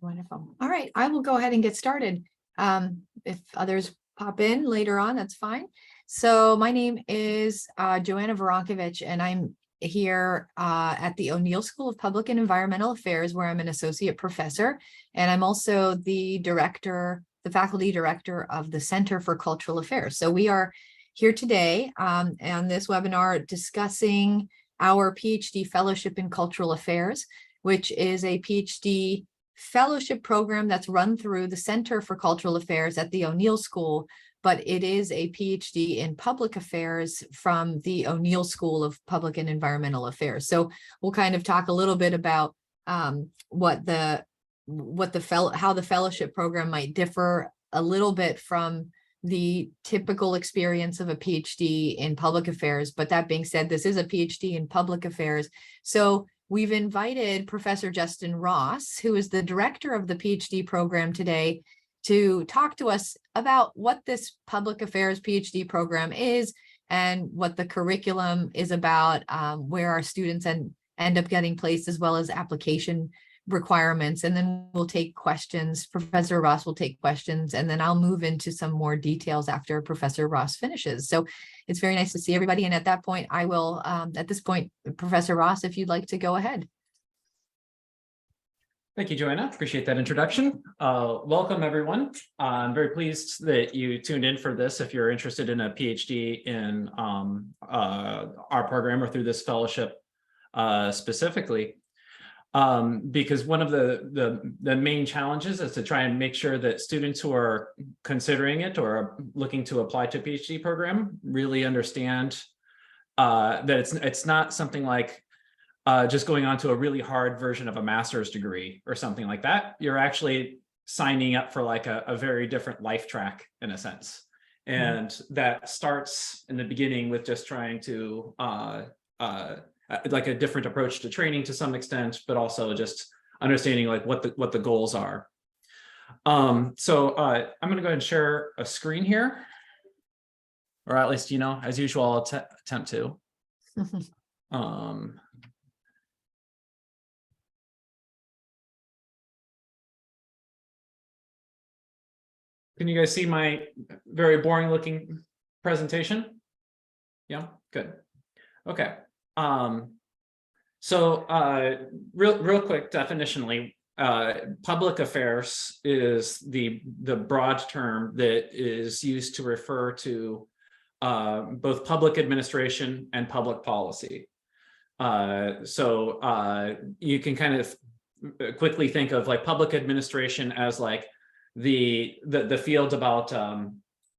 Wonderful. All right, I will go ahead and get started. If others pop in later on, that's fine. So my name is Joanna Woronkowicz, and I'm here at the O'Neill School of Public and Environmental Affairs, where I'm an associate professor, and I'm also the faculty director of the Center for Cultural Affairs. So we are here today on this webinar discussing our PhD fellowship in cultural affairs, which is a PhD fellowship program that's run through the Center for Cultural Affairs at the O'Neill School, but it is a PhD in public affairs from the O'Neill School of Public and Environmental Affairs. So we'll kind of talk a little bit about how the fellowship program might differ a little bit from the typical experience of a PhD in public affairs. But that being said, this is a PhD in public affairs. So we've invited Professor Justin Ross, who is the director of the PhD program today, to talk to us about what this public affairs PhD program is and what the curriculum is about, where our students end up getting placed, as well as application requirements. And then we'll take questions. Professor Ross will take questions, and then I'll move into some more details after Professor Ross finishes. So it's very nice to see everybody. And at that point, I will, at this point, Professor Ross, if you'd like to go ahead. Thank you, Joanna. Appreciate that introduction. Welcome, everyone. I'm very pleased that you tuned in for this. If you're interested in a PhD in our program or through this fellowship specifically, because one of the main challenges is to try and make sure that students who are considering it or are looking to apply to a PhD program really understand that it's not something like just going on to a really hard version of a master's degree or something like that. You're actually signing up for like a very different life track in a sense. And that starts in the beginning with just trying to like a different approach to training to some extent, but also just understanding like what the goals are. So I'm going to go ahead and share a screen here, or at least, as usual, I'll attempt to. Can you guys see my very boring looking presentation? Yeah, good. Okay. So real quick definitionally, public affairs is the broad term that is used to refer to both public administration and public policy. So you can kind of quickly think of like public administration as like the field about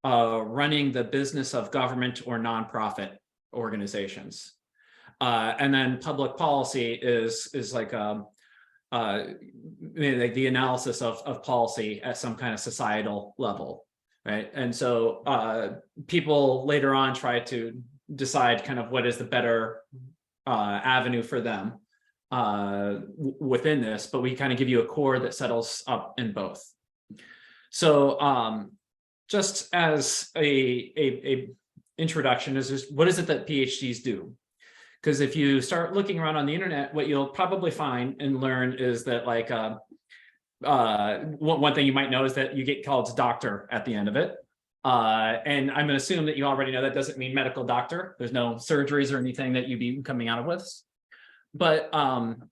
running the business of government or nonprofit organizations. And then public policy is like the analysis of policy at some kind of societal level, right? And so people later on try to decide kind of what is the better avenue for them within this, but we kind of give you a core that settles up in both. So just as a introduction is just what is it that PhDs do? Because if you start looking around on the internet, what you'll probably find and learn is that like one thing you might know is that you get called doctor at the end of it. And I'm going to assume that you already know that doesn't mean medical doctor. There's no surgeries or anything that you'd be coming out of with. But among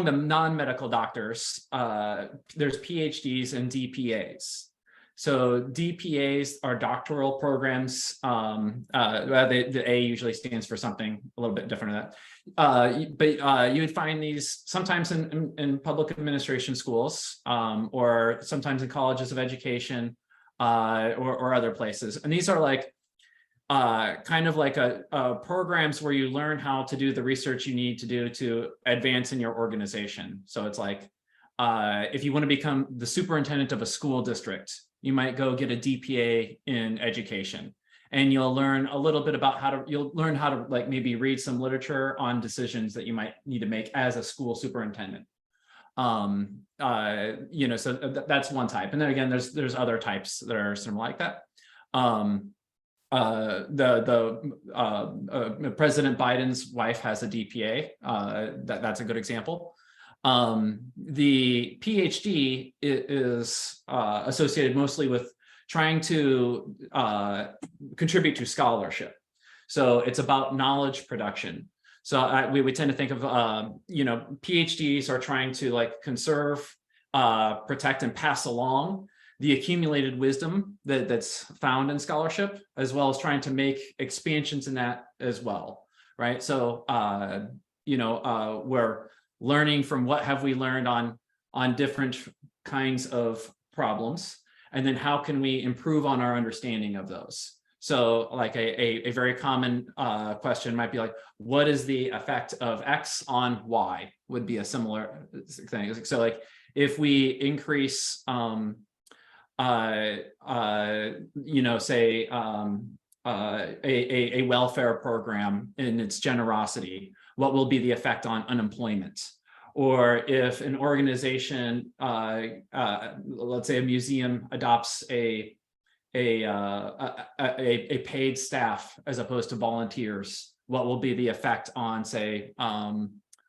the non-medical doctors, there's PhDs and DPAs. So DPAs are doctoral programs. The A usually stands for something a little bit different than that. But you would find these sometimes in public administration schools, or sometimes in colleges of education, or other places. And these are like kind of like programs where you learn how to do the research you need to do to advance in your organization. So it's like if you want to become the superintendent of a school district, you might go get a DPA in education, and you'll learn a little bit about you'll learn how to like maybe read some literature on decisions that you might need to make as a school superintendent. So that's one type. And then again, there's other types that are similar like that. President Biden's wife has a DPA. That's a good example. The PhD is associated mostly with trying to contribute to scholarship. So it's about knowledge production. So we tend to think of, PhDs are trying to like conserve, protect, and pass along the accumulated wisdom that's found in scholarship, as well as trying to make expansions in that as well, right? So, we're learning from what have we learned on different kinds of problems, and then how can we improve on our understanding of those? So like a very common question might be like, what is the effect of X on Y would be a similar thing. So like if we increase, say a welfare program in its generosity, what will be the effect on unemployment? Or if an organization, let's say a museum adopts a paid staff as opposed to volunteers, what will be the effect on, say,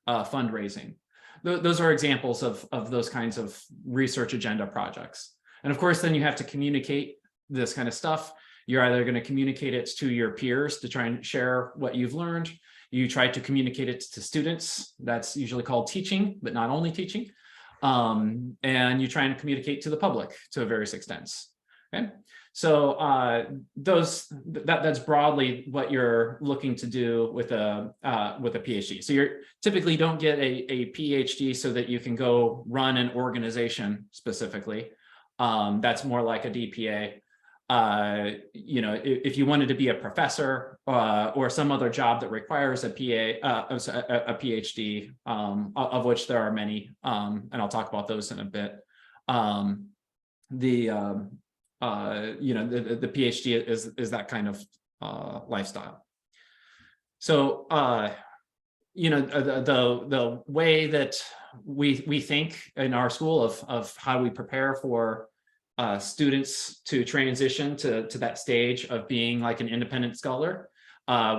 fundraising? Those are examples of those kinds of research agenda projects. And of course, then you have to communicate this kind of stuff. You're either going to communicate it to your peers to try and share what you've learned. You try to communicate it to students. That's usually called teaching, but not only teaching. And you try and communicate to the public to various extents. Okay. So that's broadly what you're looking to do with a PhD. So you typically don't get a PhD so that you can go run an organization specifically. That's more like a DPA. If you wanted to be a professor or some other job that requires a PhD, of which there are many, and I'll talk about those in a bit. The PhD is that kind of lifestyle. So the way that we think in our school of how we prepare for students to transition to that stage of being like an independent scholar,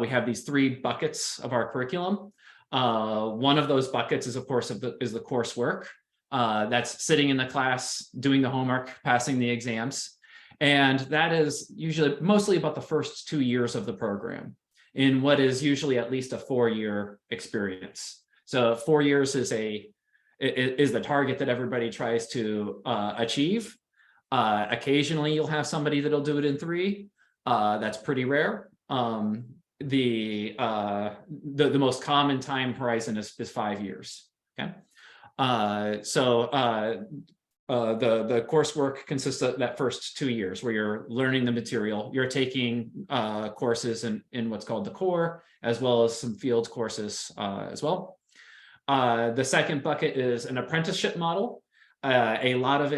we have these three buckets of our curriculum. One of those buckets is, of course, is the coursework. That's sitting in the class, doing the homework, passing the exams. And that is usually mostly about the first 2 years of the program in what is usually at least a 4-year experience. So 4 years is the target that everybody tries to achieve. Occasionally you'll have somebody that'll do it in 3. That's pretty rare. The most common time horizon is 5 years. Okay. The coursework consists of that first 2 years where you're learning the material. You're taking courses in what's called the core, as well as some field courses as well. The second bucket is an apprenticeship model. A lot of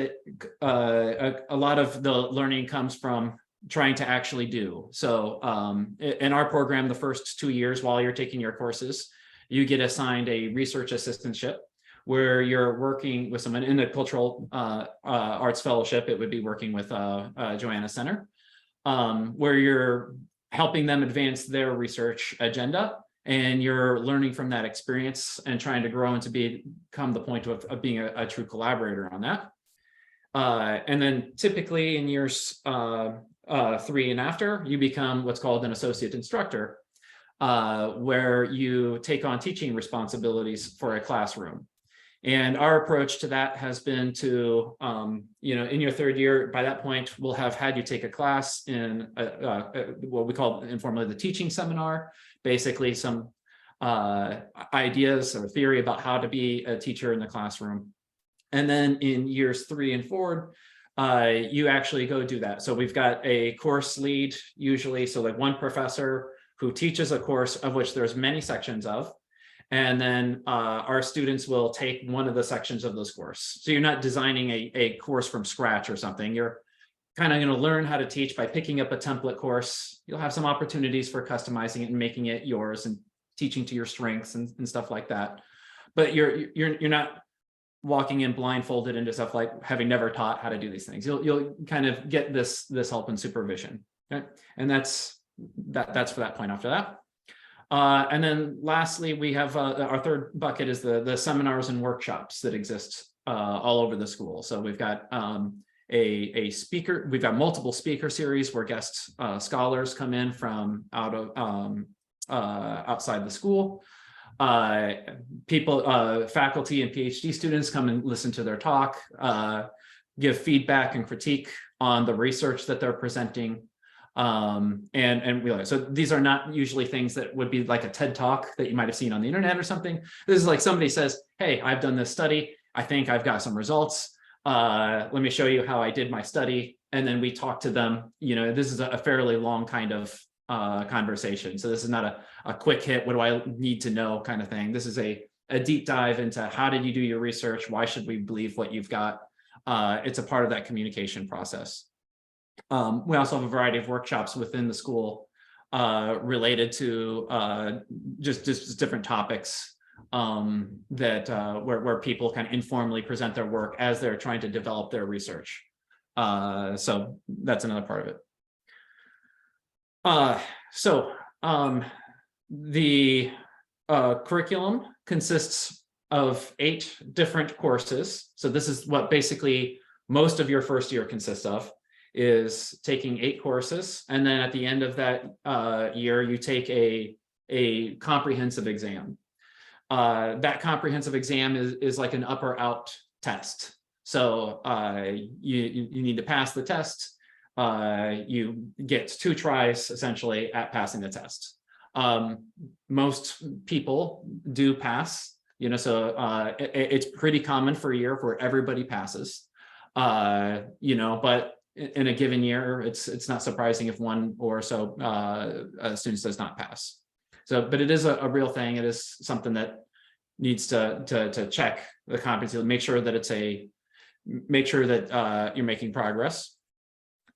the learning comes from trying to actually do. So in our program, the first 2 years while you're taking your courses, you get assigned a research assistantship, where you're working with someone in a cultural arts fellowship. It would be working with Joanna Center, where you're helping them advance their research agenda, and you're learning from that experience and trying to grow and to become the point of being a true collaborator on that. And then typically in years 3 and after, you become what's called an associate instructor, where you take on teaching responsibilities for a classroom. And our approach to that has been to, in your 3rd year, by that point, we'll have had you take a class in what we call informally the teaching seminar, basically some ideas or theory about how to be a teacher in the classroom. And then in years 3 and forward, you actually go do that. So we've got a course lead usually, so like one professor who teaches a course of which there's many sections of. And then our students will take one of the sections of those course. So you're not designing a course from scratch or something. You're kind of going to learn how to teach by picking up a template course. You'll have some opportunities for customizing it and making it yours and teaching to your strengths and stuff like that. But you're not walking in blindfolded into stuff like having never taught how to do these things. You'll kind of get this help and supervision. Okay? And that's for that point after that. And then lastly, we have our third bucket is the seminars and workshops that exist all over the school. So we've got a speaker, we've got multiple speaker series where guest scholars come in from outside the school. Faculty and PhD students come and listen to their talk, give feedback and critique on the research that they're presenting. And realize, so these are not usually things that would be like a TED talk that you might have seen on the internet or something. This is like somebody says, hey, I've done this study. I think I've got some results. Let me show you how I did my study. And then we talk to them. This is a fairly long kind of conversation. So this is not a quick hit, what do I need to know kind of thing. This is a deep dive into how did you do your research? Why should we believe what you've got? It's a part of that communication process. We also have a variety of workshops within the school related to just different topics where people kind of informally present their work as they're trying to develop their research. So that's another part of it. The curriculum consists of 8 different courses. So this is what basically most of your first year consists of, is taking 8 courses. And then at the end of that year, you take a comprehensive exam. That comprehensive exam is like an up or out test. So you need to pass the test. You get 2 tries essentially at passing the test. Most people do pass, so it's pretty common for a year where everybody passes, but in a given year, it's not surprising if one or so students does not pass. So, but it is a real thing. It is something that needs to check the competency, make sure that you're making progress.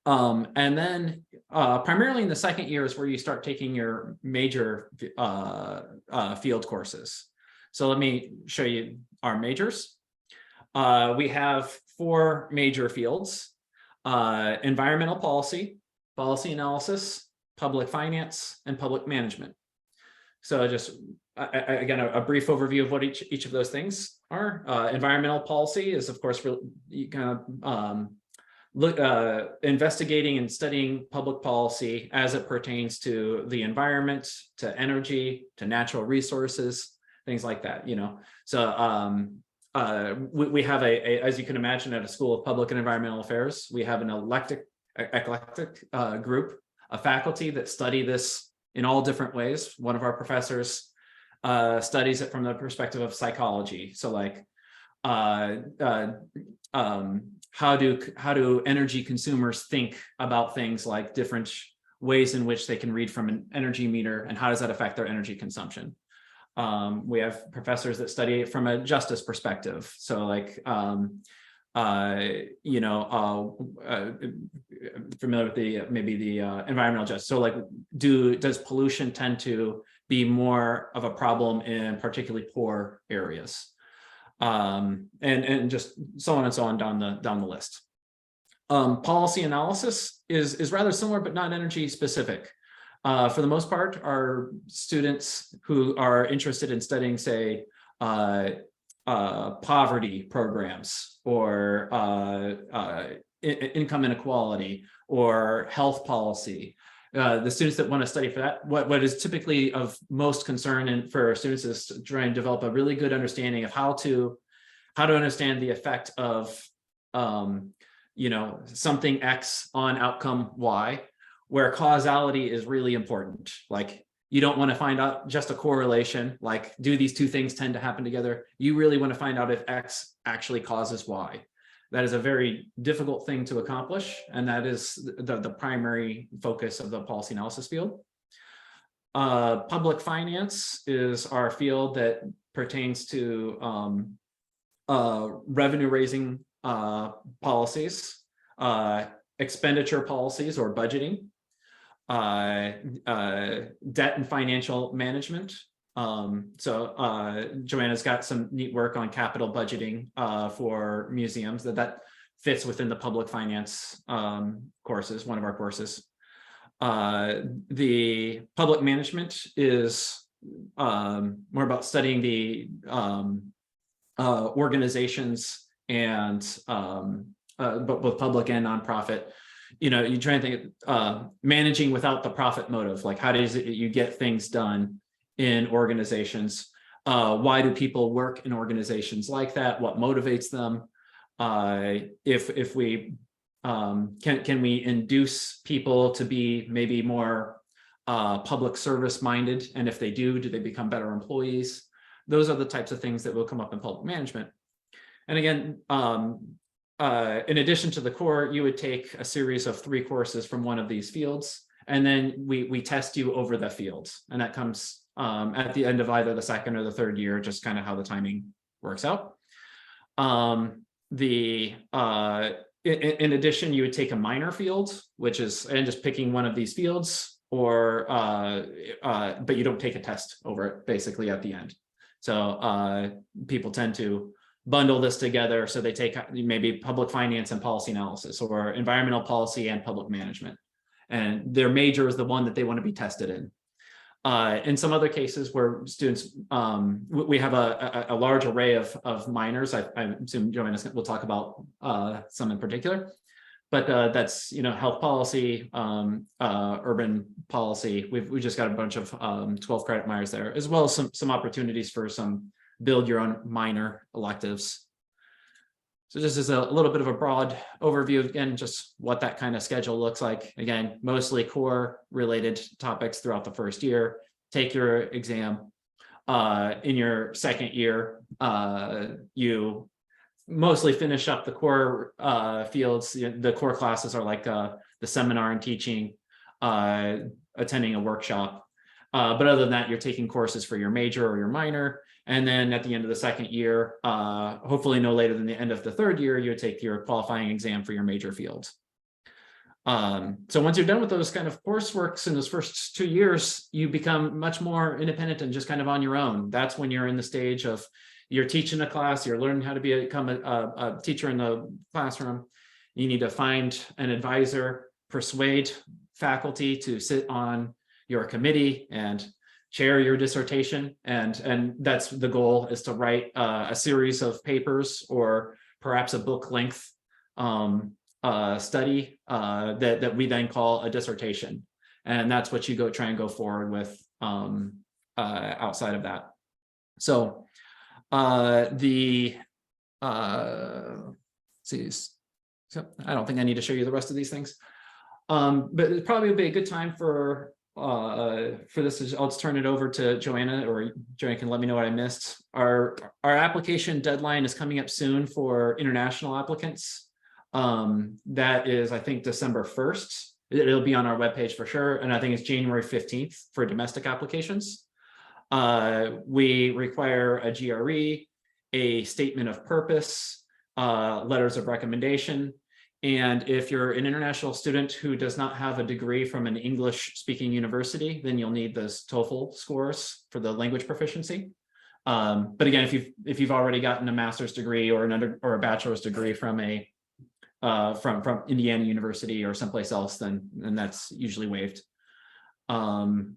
And then primarily in the second year is where you start taking your major field courses. So let me show you our majors. We have 4 major fields: environmental policy, policy analysis, public finance, and public management. So just again, a brief overview of what each of those things are. Environmental policy is, of course, investigating and studying public policy as it pertains to the environment, to energy, to natural resources, things like that. So we have as you can imagine, at a School of Public and Environmental Affairs, we have an eclectic group of faculty that study this in all different ways. One of our professors studies it from the perspective of psychology. So like how do energy consumers think about things like different ways in which they can read from an energy meter, and how does that affect their energy consumption? We have professors that study it from a justice perspective. So like, familiar with the environmental justice. So like, does pollution tend to be more of a problem in particularly poor areas? And just so on and so on down the list. Policy analysis is rather similar, but not energy specific. For the most part, our students who are interested in studying, say, poverty programs or income inequality or health policy, the students that want to study for that, what is typically of most concern for our students is to try and develop a really good understanding of how to understand the effect of something X on outcome Y, where causality is really important. Like, you don't want to find out just a correlation, like, do these 2 things tend to happen together? You really want to find out if X actually causes Y. That is a very difficult thing to accomplish, and that is the primary focus of the policy analysis field. Public finance is our field that pertains to revenue-raising policies, expenditure policies or budgeting, debt and financial management. Joanna's got some neat work on capital budgeting for museums that fits within the public finance courses, one of our courses. The public management is more about studying the organizations and both public and nonprofit. You try and think managing without the profit motive, like how does you get things done in organizations? Why do people work in organizations like that? What motivates them? If we can we induce people to be maybe more public service minded, and if they do they become better employees? Those are the types of things that will come up in public management. And again, in addition to the core, you would take a series of 3 courses from one of these fields, and then we test you over the fields, and that comes at the end of either the 2nd or the 3rd year, just kind of how the timing works out. In addition, you would take a minor field, which is, and just picking one of these fields, or but you don't take a test over it basically at the end. So people tend to bundle this together. So they take maybe public finance and policy analysis, or environmental policy and public management, and their major is the one that they want to be tested in. In some other cases where students, we have a large array of minors. I assume Joanna will talk about some in particular, but that's health policy, urban policy. We just got a bunch of 12 credit minors there, as well as some opportunities for some build your own minor electives. So this is a little bit of a broad overview, again, just what that kind of schedule looks like. Again, mostly core related topics throughout the 1st year. Take your exam. In your 2nd year, you mostly finish up the core fields. The core classes are like the seminar and teaching, attending a workshop. But other than that, you're taking courses for your major or your minor. And then at the end of the 2nd year, hopefully no later than the end of the 3rd year, you take your qualifying exam for your major fields. So once you're done with those kind of courseworks in those first 2 years, you become much more independent and just kind of on your own. That's when you're in the stage of you're teaching a class, you're learning how to become a teacher in the classroom. You need to find an advisor, persuade faculty to sit on your committee and chair your dissertation, and that's the goal, is to write a series of papers or perhaps a book length study that we then call a dissertation, and that's what you try and go forward with outside of that. So so I don't think I need to show you the rest of these things, but it probably would be a good time for this. I'll just turn it over to Joanna, or Joanna can let me know what I missed. Our application deadline is coming up soon for international applicants. That is, I think, December 1st. It'll be on our webpage for sure. And I think it's January 15th for domestic applications. We require a GRE, a statement of purpose, letters of recommendation. And if you're an international student who does not have a degree from an English-speaking university, then you'll need those TOEFL scores for the language proficiency. But again, if you've already gotten a master's degree or a bachelor's degree from from Indiana University or someplace else, then that's usually waived. And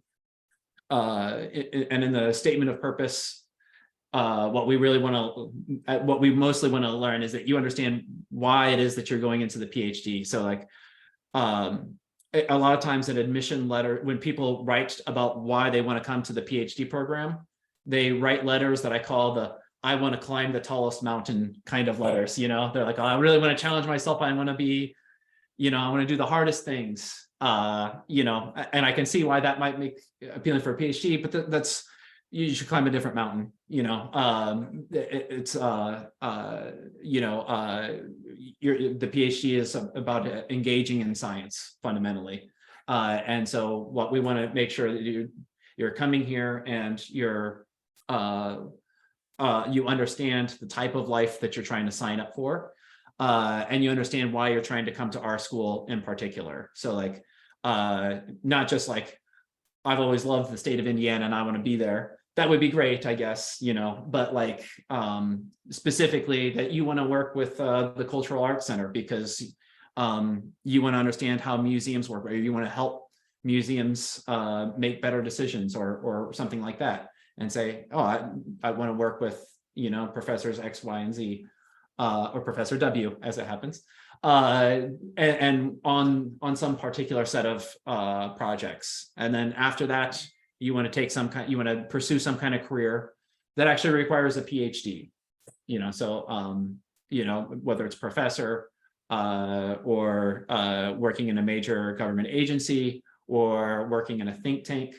in the statement of purpose, what we mostly want to learn is that you understand why it is that you're going into the PhD. So like a lot of times an admission letter, when people write about why they want to come to the PhD program, they write letters that I call the "I want to climb the tallest mountain" kind of letters. They're like, "Oh, I really want to challenge myself. I want to be, I want to do the hardest things." And I can see why that might make appealing for a PhD, but that's, you should climb a different mountain. The PhD is about engaging in science fundamentally, and so what we want to make sure that you're coming here and you understand the type of life that you're trying to sign up for, and you understand why you're trying to come to our school in particular. So like, not just like, I've always loved the state of Indiana and I want to be there. That would be great, I guess, but like specifically that you want to work with the Cultural Arts Center because you want to understand how museums work, or you want to help museums make better decisions or something like that, and say, oh, I want to work with, professors X, Y, and Z, or Professor W, as it happens, and on some particular set of projects. And then after that, you want to pursue some kind of career that actually requires a PhD. Whether it's professor or working in a major government agency, or working in a think tank,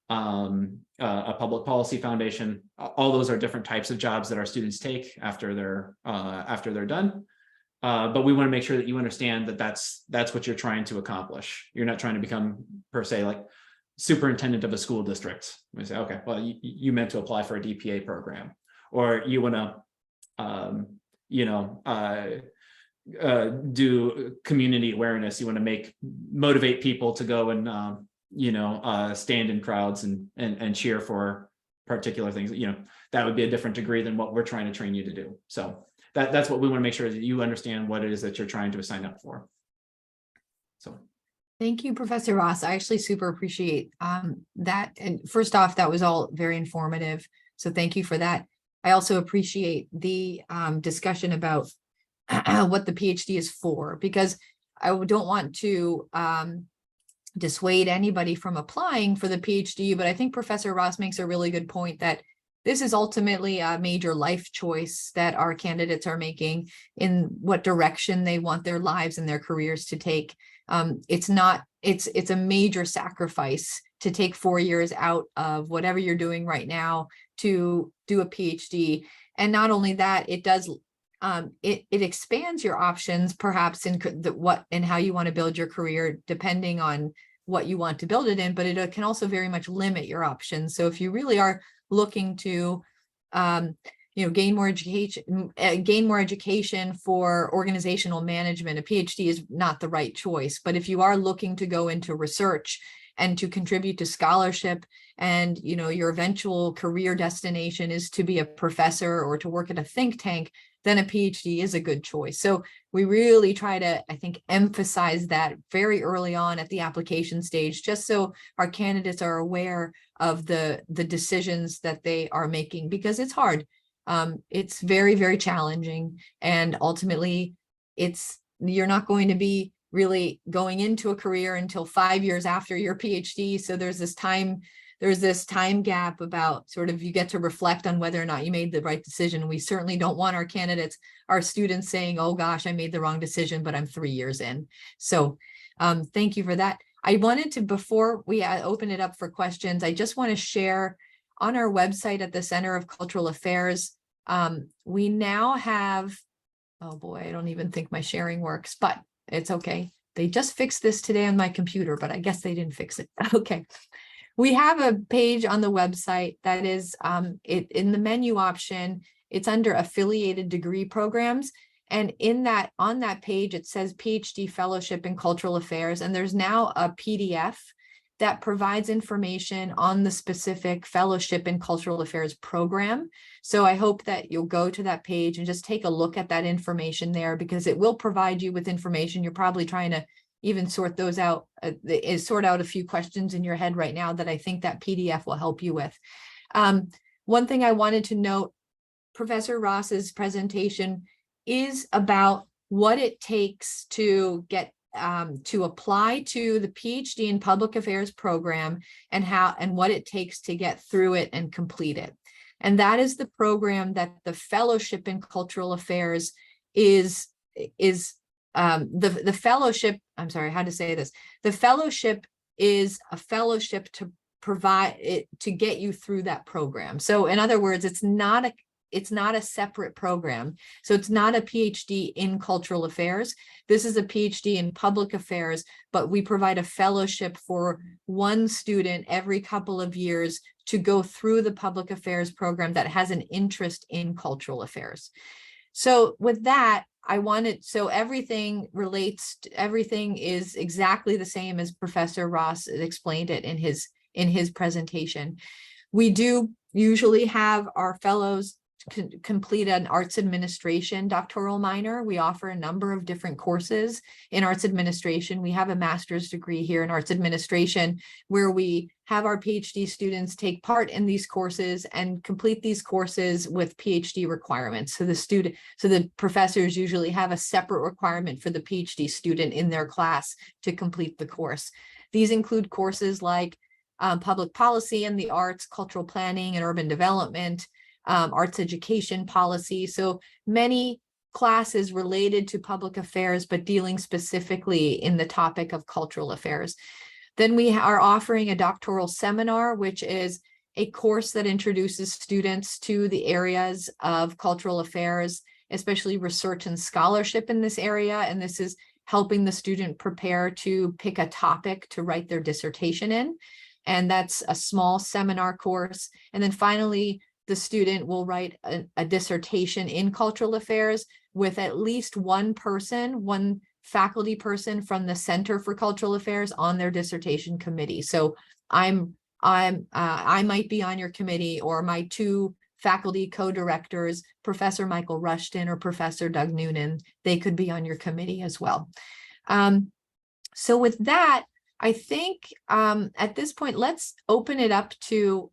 a public policy foundation. All those are different types of jobs that our students take after they're done. But we want to make sure that you understand that that's what you're trying to accomplish. You're not trying to become, per se, like superintendent of a school district. We say, okay, well, you meant to apply for a DPA program, or you want to do community awareness. You want to motivate people to go and stand in crowds and cheer for particular things. That would be a different degree than what we're trying to train you to do. So that's what we want to make sure that you understand what it is that you're trying to sign up for. So thank you, Professor Ross. I actually super appreciate that. And first off, that was all very informative. So thank you for that. I also appreciate the discussion about what the PhD is for, because I don't want to dissuade anybody from applying for the PhD, but I think Professor Ross makes a really good point that this is ultimately a major life choice that our candidates are making in what direction they want their lives and their careers to take. It's a major sacrifice to take 4 years out of whatever you're doing right now to do a PhD. And not only that, it does it expands your options, perhaps in what and how you want to build your career, depending on what you want to build it in, but it can also very much limit your options. So if you really are looking to gain more education for organizational management, a PhD is not the right choice. But if you are looking to go into research and to contribute to scholarship, and your eventual career destination is to be a professor or to work at a think tank, then a PhD is a good choice. So we really try to, I think, emphasize that very early on at the application stage, just so our candidates are aware of the decisions that they are making, because it's hard. It's very, very challenging. And ultimately, you're not going to be really going into a career until 5 years after your PhD. So there's this time gap about sort of, you get to reflect on whether or not you made the right decision. We certainly don't want our students saying, oh gosh, I made the wrong decision, but I'm 3 years in. So thank you for that. I wanted to, before we open it up for questions, I just want to share on our website at the Center of Cultural Affairs, we now have, oh boy, I don't even think my sharing works, but it's okay. They just fixed this today on my computer, but I guess they didn't fix it. Okay. We have a page on the website that is in the menu option. It's under affiliated degree programs. And on that page, it says PhD Fellowship in Cultural Affairs. And there's now a PDF that provides information on the specific Fellowship in Cultural Affairs program. So I hope that you'll go to that page and just take a look at that information there, because it will provide you with information. You're probably trying to even sort those out, sort out a few questions in your head right now that I think that PDF will help you with. One thing I wanted to note, Professor Ross's presentation is about what it takes to get to apply to the PhD in Public Affairs program, and what it takes to get through it and complete it. And that is the program that the Fellowship in Cultural Affairs is the fellowship. I'm sorry, how to say this. The fellowship is a fellowship to provide it to get you through that program. So in other words, it's not a separate program. So it's not a PhD in cultural affairs. This is a PhD in public affairs, but we provide a fellowship for one student every couple of years to go through the public affairs program that has an interest in cultural affairs. So with that, so everything is exactly the same as Professor Ross explained it in his presentation. We do usually have our fellows complete an arts administration doctoral minor. We offer a number of different courses in arts administration. We have a master's degree here in arts administration where we have our PhD students take part in these courses and complete these courses with PhD requirements. So the professors usually have a separate requirement for the PhD student in their class to complete the course. These include courses like public policy and the arts, cultural planning and urban development, arts education policy. So many classes related to public affairs, but dealing specifically in the topic of cultural affairs. Then we are offering a doctoral seminar, which is a course that introduces students to the areas of cultural affairs, especially research and scholarship in this area. And this is helping the student prepare to pick a topic to write their dissertation in. And that's a small seminar course. And then finally, the student will write a dissertation in cultural affairs with at least one faculty person from the Center for Cultural Affairs on their dissertation committee. So I might be on your committee, or my two faculty co-directors, Professor Michael Rushton or Professor Doug Noonan, they could be on your committee as well. So with that, I think at this point, let's open it up to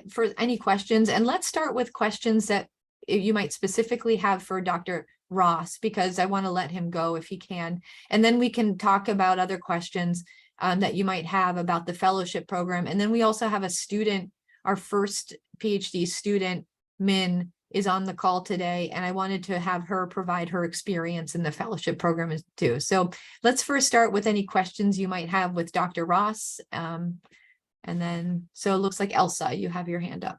for any questions. And let's start with questions that you might specifically have for Dr. Ross, because I want to let him go if he can. And then we can talk about other questions that you might have about the fellowship program. And then we also have a student, our first PhD student, Min, is on the call today, and I wanted to have her provide her experience in the fellowship program too. So let's first start with any questions you might have with Dr. Ross. And then, so it looks like Elsa, you have your hand up.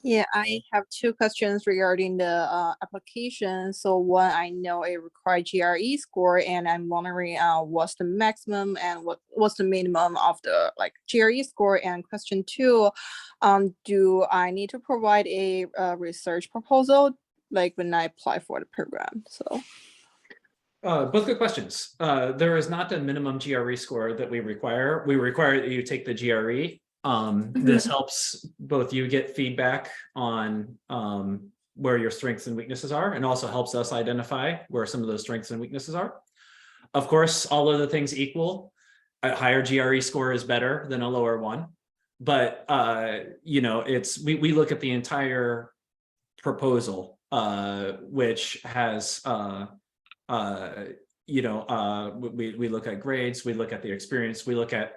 Yeah, I have two questions regarding the application. So one, I know it requires GRE score, and I'm wondering what's the maximum and what's the minimum of the GRE score. And question two, do I need to provide a research proposal when I apply for the program? So. Both good questions. There is not a minimum GRE score that we require. We require that you take the GRE. This helps both you get feedback on where your strengths and weaknesses are, and also helps us identify where some of those strengths and weaknesses are. Of course, all of the things equal, a higher GRE score is better than a lower one. But we look at the entire proposal, which has we look at grades, we look at the experience, we look at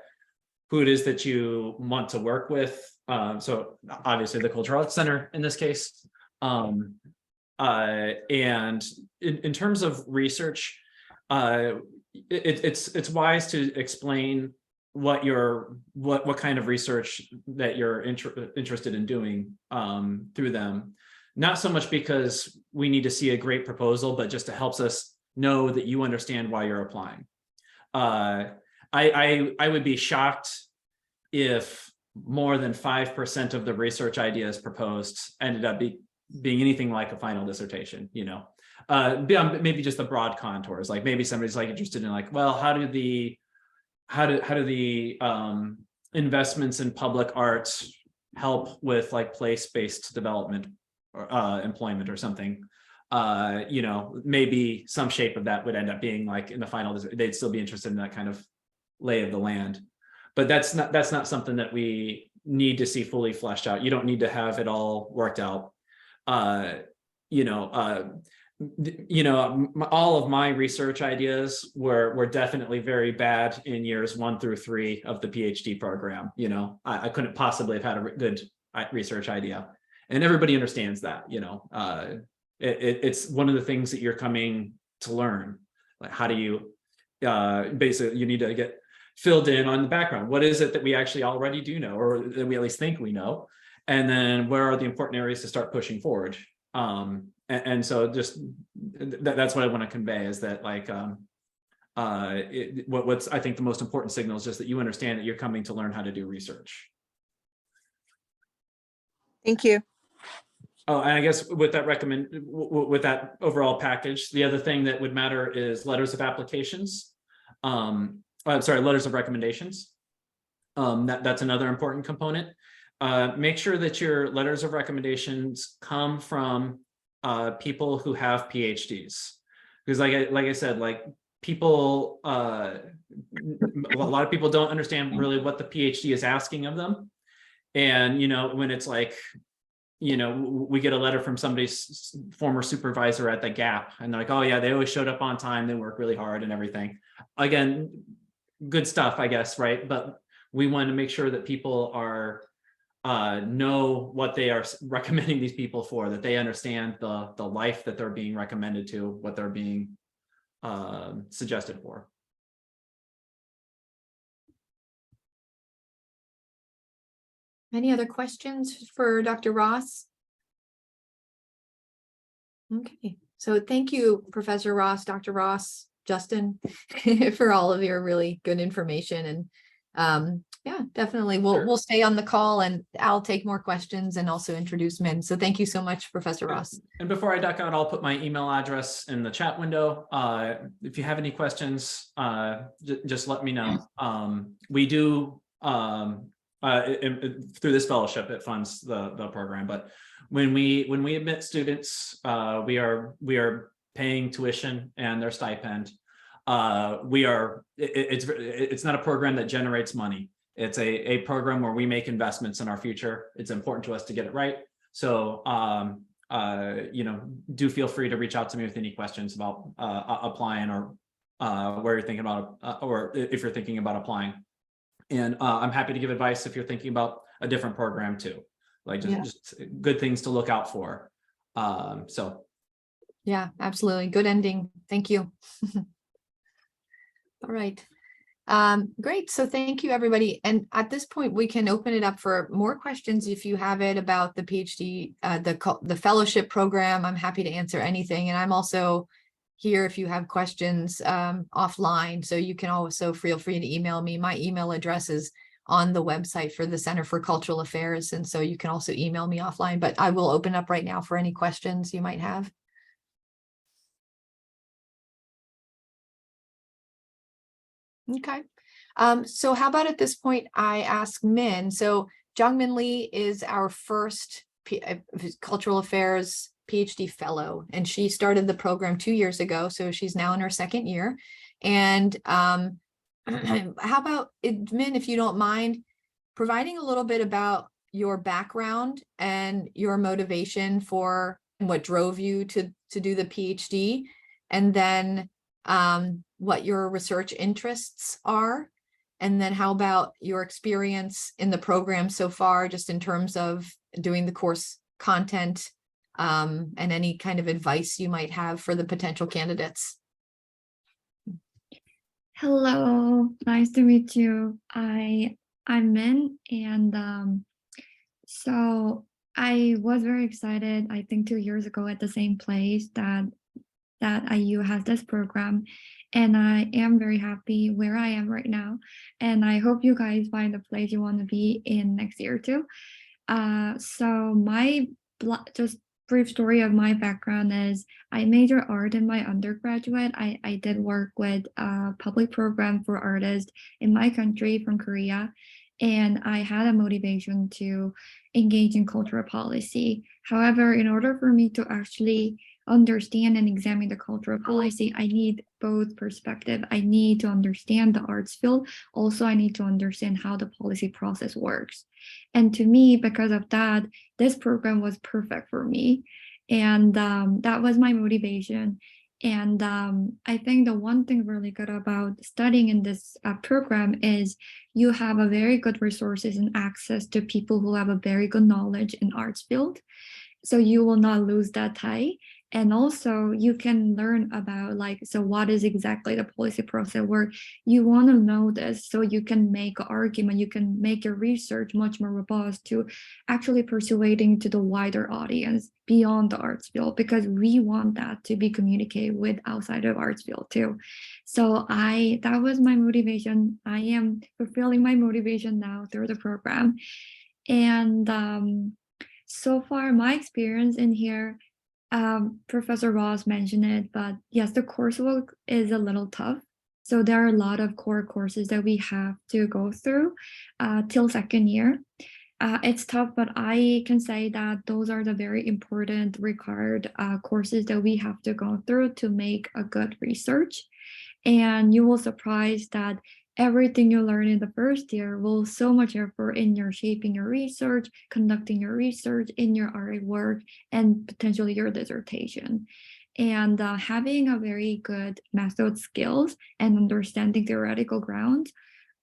who it is that you want to work with. So obviously the Cultural Arts Center in this case. And in terms of research, it's wise to explain what kind of research that you're interested in doing through them. Not so much because we need to see a great proposal, but just to helps us know that you understand why you're applying. I would be shocked if more than 5% of the research ideas proposed ended up being anything like a final dissertation, beyond maybe just the broad contours. Like maybe somebody's interested in well, how do the investments in public arts help with place-based development or employment or something. Maybe some shape of that would end up being in the final, they'd still be interested in that kind of lay of the land. But that's not something that we need to see fully fleshed out. You don't need to have it all worked out. All of my research ideas were definitely very bad in years 1 through 3 of the PhD program. I couldn't possibly have had a good research idea, and everybody understands that. It's one of the things that you're coming to learn. How do you basically, you need to get filled in on the background. What is it that we actually already do know, or that we at least think we know? And then where are the important areas to start pushing forward? And so just that's what I want to convey, is that what's I think the most important signal is just that you understand that you're coming to learn how to do research. Thank you. Oh, and I guess with that overall package, the other thing that would matter is letters of applications. Letters of recommendations. That's another important component. make sure that your letters of recommendations come from people who have PhDs, because like I said, like people, a lot of people don't understand really what the PhD is asking of them. And, you know, when it's like, you know, we get a letter from somebody's former supervisor at the Gap, and they're like, oh yeah, they always showed up on time, they work really hard and everything. Again, good stuff, I guess, right? But we want to make sure that people are know what they are recommending these people for, that they understand the life that they're being recommended to, what they're being suggested for. Any other questions for Dr. Ross? Okay, so thank you, Professor Ross, Dr. Ross, Justin, for all of your really good information. And yeah, definitely we'll stay on the call, and I'll take more questions and also introduce Min. So thank you so much, Professor Ross. And before I duck out, I'll put my email address in the chat window. If you have any questions, just let me know. We do through this fellowship, it funds the program, but when we admit students, we are paying tuition and their stipend. It's not a program that generates money. It's a program where we make investments in our future. It's important to us to get it right. So you know, do feel free to reach out to me with any questions about applying, or where you're thinking about, or if you're thinking about applying. And I'm happy to give advice if you're thinking about a different program too, like just good things to look out for. So. Yeah, absolutely. Good ending. Thank you. All right. Great. So thank you, everybody. And at this point, we can open it up for more questions if you have it about the PhD, the fellowship program. I'm happy to answer anything. And I'm also here if you have questions offline. So you can also feel free to email me. My email address is on the website for the Center for Cultural Affairs. And so you can also email me offline, but I will open up right now for any questions you might have. Okay. So how about at this point, I ask Min. So Jongmin Lee is our first Cultural Affairs PhD fellow, and she started the program 2 years ago. So she's now in her second year. And how about, Min, if you don't mind, providing a little bit about your background and your motivation for what drove you to do the PhD, and then what your research interests are, and then how about your experience in the program so far, just in terms of doing the course content, and any kind of advice you might have for the potential candidates. Hello, nice to meet you. I'm Min, and so I was very excited, I think 2 years ago at the same place that IU has this program, and I am very happy where I am right now, and I hope you guys find the place you want to be in next year too. So my just brief story of my background is I majored art in my undergraduate. I did work with a public program for artists in my country from Korea, and I had a motivation to engage in cultural policy. However, in order for me to actually understand and examine the cultural policy, I need both perspective. I need to understand the arts field. Also, I need to understand how the policy process works. And to me, because of that, this program was perfect for me. And that was my motivation. And I think the one thing really good about studying in this program is you have a very good resources and access to people who have a very good knowledge in arts field. So you will not lose that tie. And also you can learn about so what is exactly the policy process work. You want to know this so you can make an argument, you can make your research much more robust to actually persuading to the wider audience beyond the arts field, because we want that to be communicated with outside of arts field too. So that was my motivation. I am fulfilling my motivation now through the program. And so far my experience in here, Professor Ross mentioned it, but yes, the coursework is a little tough. So there are a lot of core courses that we have to go through till second year. it's tough, but I can say that those are the very important required courses that we have to go through to make a good research. And you will surprise that everything you learn in the first year will so much effort in your shaping your research, conducting your research, in your RA work, and potentially your dissertation. And having a very good method skills and understanding theoretical grounds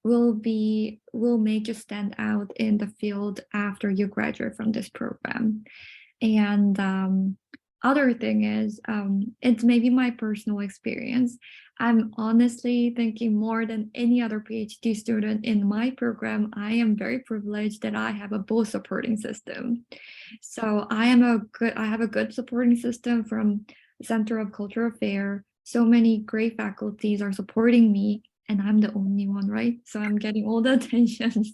will make you stand out in the field after you graduate from this program. And other thing is, it's maybe my personal experience. I'm honestly thinking more than any other PhD student in my program, I am very privileged that I have a both supporting system. So I have a good supporting system from Center of Cultural Affairs. So many great faculties are supporting me, and I'm the only one, right? So I'm getting all the attentions.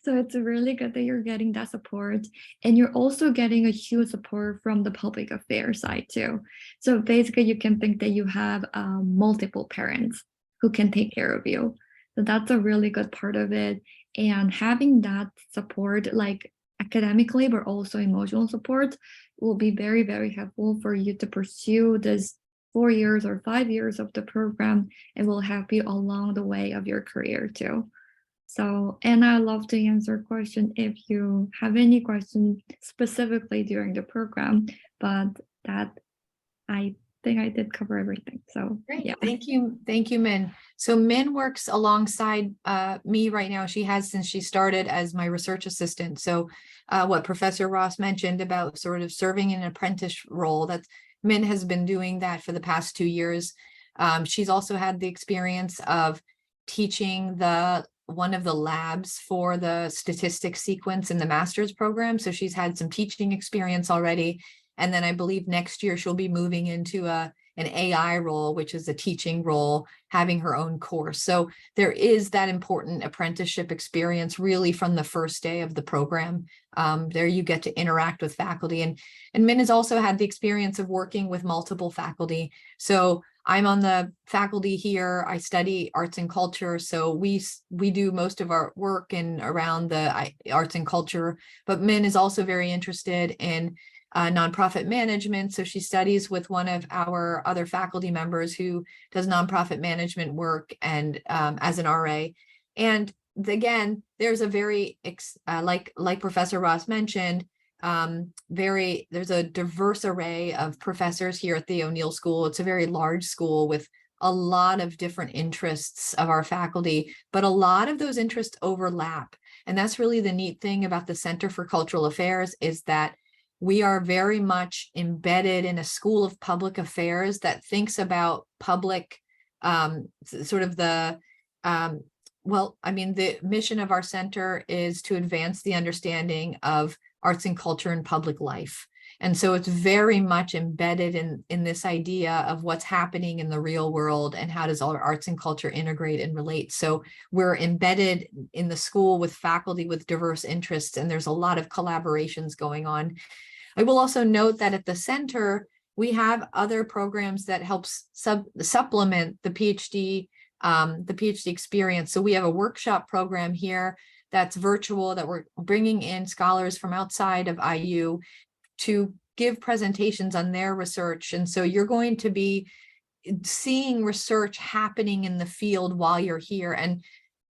So it's really good that you're getting that support. And you're also getting a huge support from the public affairs side too. So basically you can think that you have multiple parents who can take care of you. So that's a really good part of it. And having that support, like academically, but also emotional support, will be very, very helpful for you to pursue this 4 years or 5 years of the program. It will help you along the way of your career too. So, and I love to answer questions if you have any questions specifically during the program, but that I think I did cover everything. So Great. yeah. Thank you, Min. So Min works alongside me right now. She has since she started as my research assistant. So what Professor Ross mentioned about sort of serving in an apprentice role, that's Min has been doing that for the past 2 years. She's also had the experience of teaching one of the labs for the statistics sequence in the master's program. So she's had some teaching experience already. And then I believe next year she'll be moving into an AI role, which is a teaching role, having her own course. So there is that important apprenticeship experience really from the first day of the program. There you get to interact with faculty. And Min has also had the experience of working with multiple faculty. So I'm on the faculty here. I study arts and culture. So we do most of our work in around the arts and culture, but Min is also very interested in nonprofit management. So she studies with one of our other faculty members who does nonprofit management work and as an RA. And again, there's a very, like Professor Ross mentioned, there's a diverse array of professors here at the O'Neill School. It's a very large school with a lot of different interests of our faculty, but a lot of those interests overlap. And that's really the neat thing about the Center for Cultural Affairs is that we are very much embedded in a school of public affairs that thinks about public, sort of the, the mission of our center is to advance the understanding of arts and culture in public life. And so it's very much embedded in this idea of what's happening in the real world and how does our arts and culture integrate and relate. So we're embedded in the school with faculty with diverse interests, and there's a lot of collaborations going on. I will also note that at the center, we have other programs that help supplement the PhD experience. So we have a workshop program here that's virtual that we're bringing in scholars from outside of IU to give presentations on their research. And so you're going to be seeing research happening in the field while you're here. And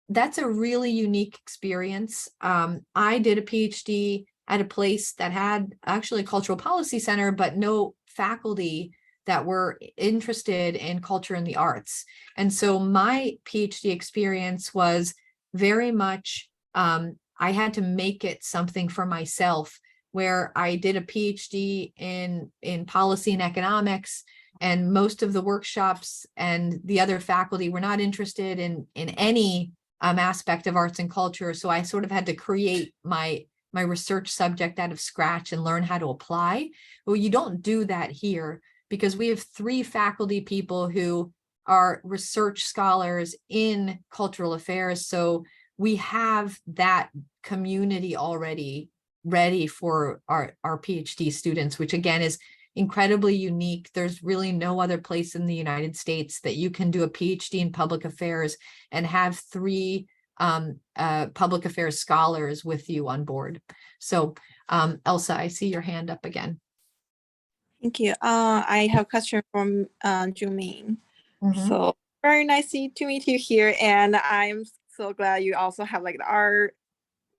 that's a really unique experience. I did a PhD at a place that had actually a cultural policy center, but no faculty that were interested in culture and the arts. And so my PhD experience was very much, I had to make it something for myself, where I did a PhD in policy and economics, and most of the workshops and the other faculty were not interested in any aspect of arts and culture. So I sort of had to create my research subject out of scratch and learn how to apply. Well, you don't do that here because we have 3 faculty people who are research scholars in cultural affairs. So we have that community already ready for our PhD students, which again is incredibly unique. There's really no other place in the United States that you can do a PhD in public affairs and have 3 public affairs scholars with you on board. So Elsa, I see your hand up again. Thank you. I have a question from Jongmin. Mhm. So very nice to meet you here, and I'm so glad you also have like the art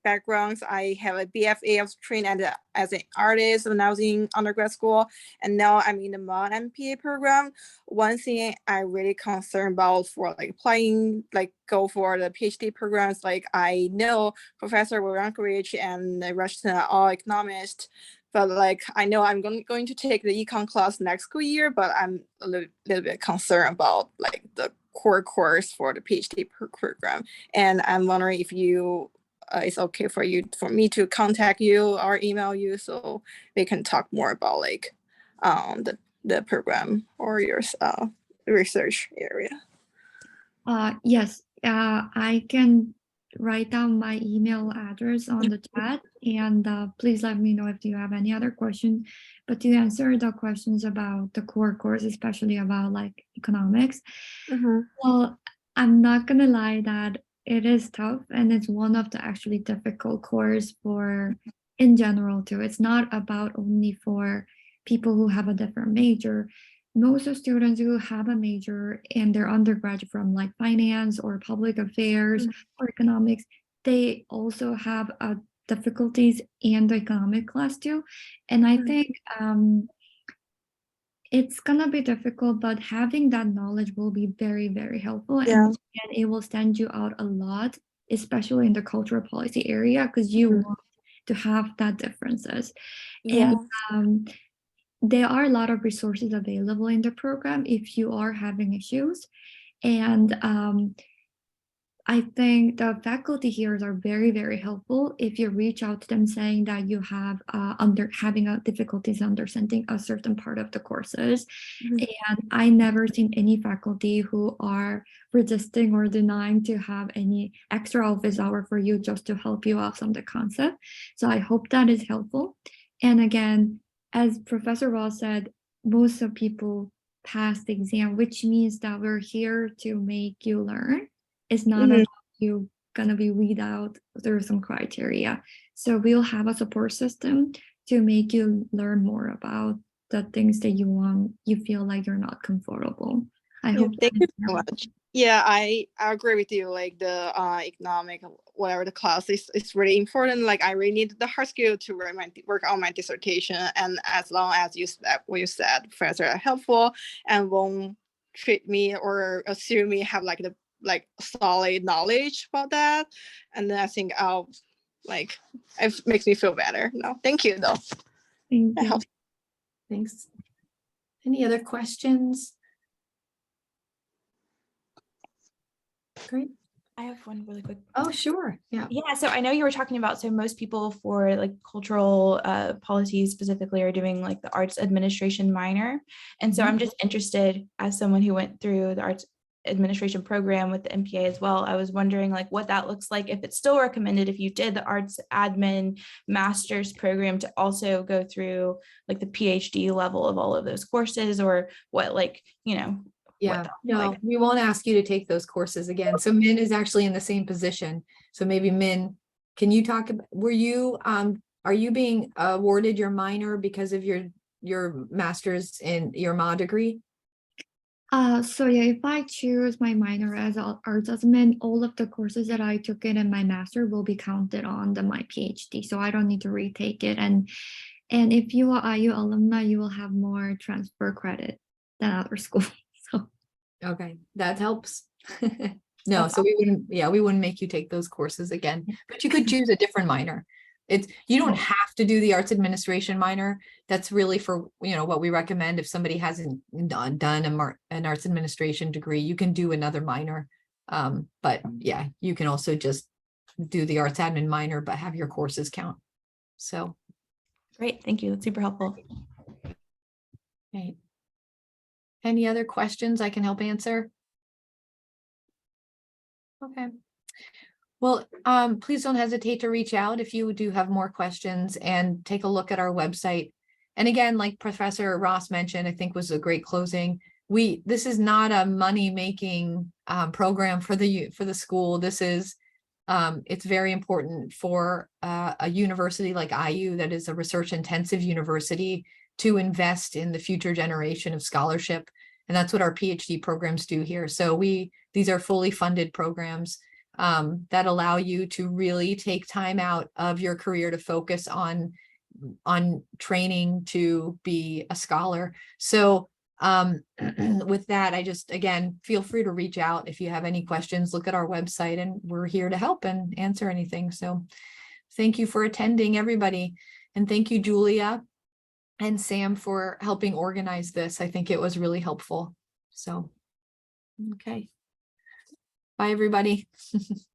backgrounds. I have a BFA. I was trained as an artist when I was in undergrad school, and now I'm in the mod MPA program. One thing I really concerned about for like applying, like go for the PhD programs, like I know Professor Woronkowicz and Rushton are all economists, but like I know I'm going to take the econ class next school year, but I'm a little bit concerned about like the core course for the PhD program, and I'm wondering if you it's okay for me to contact you or email you so we can talk more about like the program or your research area. Yes, I can write down my email address on the chat, and please let me know if you have any other questions. But to answer the questions about the core course, especially about like economics, well, I'm not gonna lie that it is tough, and it's one of the actually difficult course for in general too. It's not about only for people who have a different major. Most of students who have a major in their undergraduate from like finance or public affairs or economics, they also have difficulties in the economic class too. And I think it's gonna be difficult, but having that knowledge will be very, very helpful. And it will stand you out a lot, especially in the cultural policy area, because you want to have that differences. And there are a lot of resources available in the program if you are having issues. And I think the faculty here are very, very helpful if you reach out to them saying that you have having difficulties understanding a certain part of the courses. And I never seen any faculty who are resisting or denying to have any extra office hour for you just to help you out on the concept. So I hope that is helpful. And again, as Professor Ross said, most of people pass the exam, which means that we're here to make you learn. It's not about you gonna be weed out through some criteria. So we'll have a support system to make you learn more about the things that you want, you feel like you're not comfortable. I hope thank you so much. Yeah, I agree with you. Like the economic, whatever the class is, it's really important. Like I really need the hard skill to work on my dissertation. And as long as what you said, professor are helpful and won't treat me or assume me have like the solid knowledge about that, and then I think it makes me feel better. No, thank you though. Thank you. Thanks. Any other questions? Great. I have one really quick. Oh, sure. Yeah. Yeah. So I know you were talking about, so most people for like cultural policies specifically are doing like the arts administration minor. And so I'm just interested, as someone who went through the arts administration program with the MPA as well, I was wondering like what that looks like, if it's still recommended if you did the arts admin master's program to also go through like the PhD level of all of those courses, or what, like, you know. Yeah, no, we won't ask you to take those courses again. So Min is actually in the same position. So maybe Min, can you talk about, are you being awarded your minor because of your master's in your MA degree? So yeah, if I choose my minor as arts admin, all of the courses that I took in my master will be counted on my PhD. So I don't need to retake it. And if you are IU alumni, you will have more transfer credit than other schools. So okay, that helps. No, so we wouldn't make you take those courses again, but you could choose a different minor. You don't have to do the arts administration minor. That's really for, what we recommend if somebody hasn't done an arts administration degree, you can do another minor. But yeah, you can also just do the arts admin minor, but have your courses count. So. Great, thank you. That's super helpful. Okay. Any other questions I can help answer? Okay. Well, please don't hesitate to reach out if you do have more questions, and take a look at our website. And again, like Professor Ross mentioned, I think was a great closing. This is not a money-making program for the school. This is It's very important for a university like IU that is a research intensive university to invest in the future generation of scholarship. And that's what our PhD programs do here. So these are fully funded programs that allow you to really take time out of your career to focus on training to be a scholar. So with that, I just, again, feel free to reach out if you have any questions. Look at our website and we're here to help and answer anything. So thank you for attending, everybody. And thank you, Julia and Sam, for helping organize this. I think it was really helpful. So, okay. Bye, everybody.